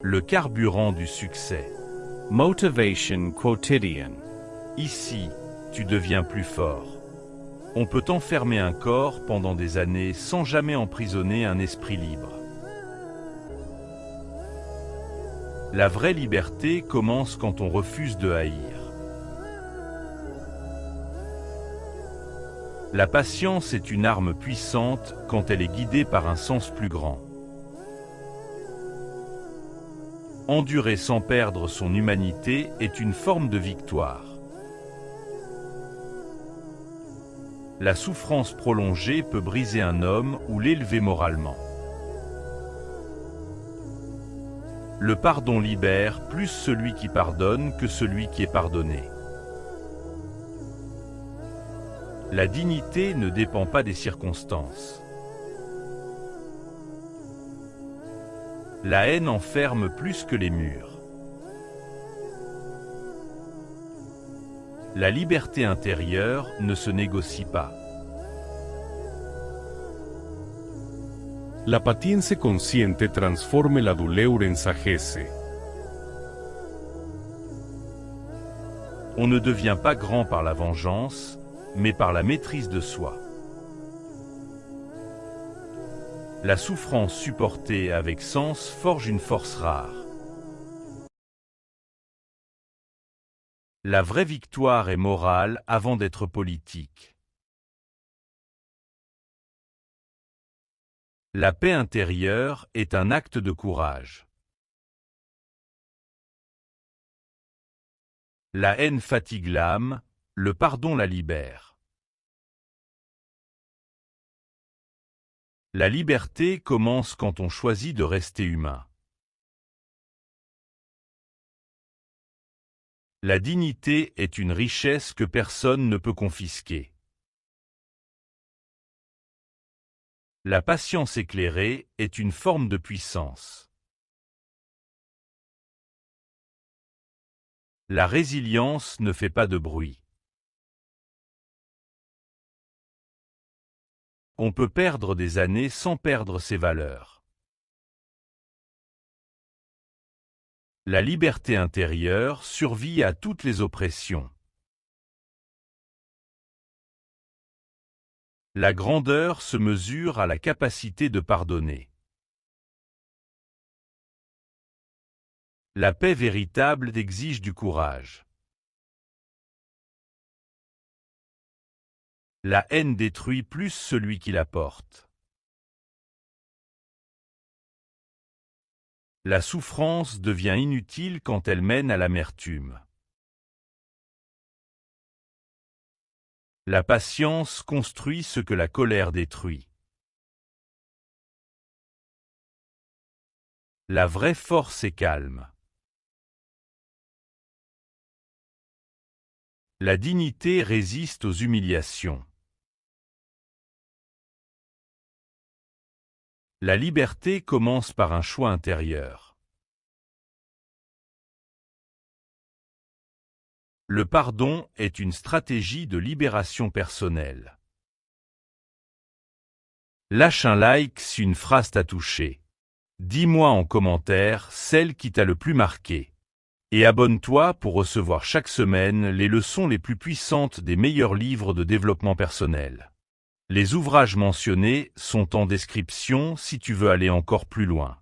Le carburant du succès. Motivation quotidian. Ici, tu deviens plus fort. On peut enfermer un corps pendant des années sans jamais emprisonner un esprit libre. La vraie liberté commence quand on refuse de haïr. La patience est une arme puissante quand elle est guidée par un sens plus grand. Endurer sans perdre son humanité est une forme de victoire. La souffrance prolongée peut briser un homme ou l'élever moralement. Le pardon libère plus celui qui pardonne que celui qui est pardonné. La dignité ne dépend pas des circonstances. La haine enferme plus que les murs. La liberté intérieure ne se négocie pas. La paciencia consciente transforma la douleur en sagesse. On ne devient pas grand par la vengeance, mais par la maîtrise de soi. La souffrance supportée avec sens forge une force rare. La vraie victoire est morale avant d'être politique. La paix intérieure est un acte de courage. La haine fatigue l'âme, le pardon la libère. La liberté commence quand on choisit de rester humain. La dignité est une richesse que personne ne peut confisquer. La patience éclairée est une forme de puissance. La résilience ne fait pas de bruit. On peut perdre des années sans perdre ses valeurs. La liberté intérieure survit à toutes les oppressions. La grandeur se mesure à la capacité de pardonner. La paix véritable exige du courage. La haine détruit plus celui qui la porte. La souffrance devient inutile quand elle mène à l'amertume. La patience construit ce que la colère détruit. La vraie force est calme. La dignité résiste aux humiliations. La liberté commence par un choix intérieur. Le pardon est une stratégie de libération personnelle. Lâche un like si une phrase t'a touché. Dis-moi en commentaire celle qui t'a le plus marqué. Et abonne-toi pour recevoir chaque semaine les leçons les plus puissantes des meilleurs livres de développement personnel. Les ouvrages mentionnés sont en description si tu veux aller encore plus loin.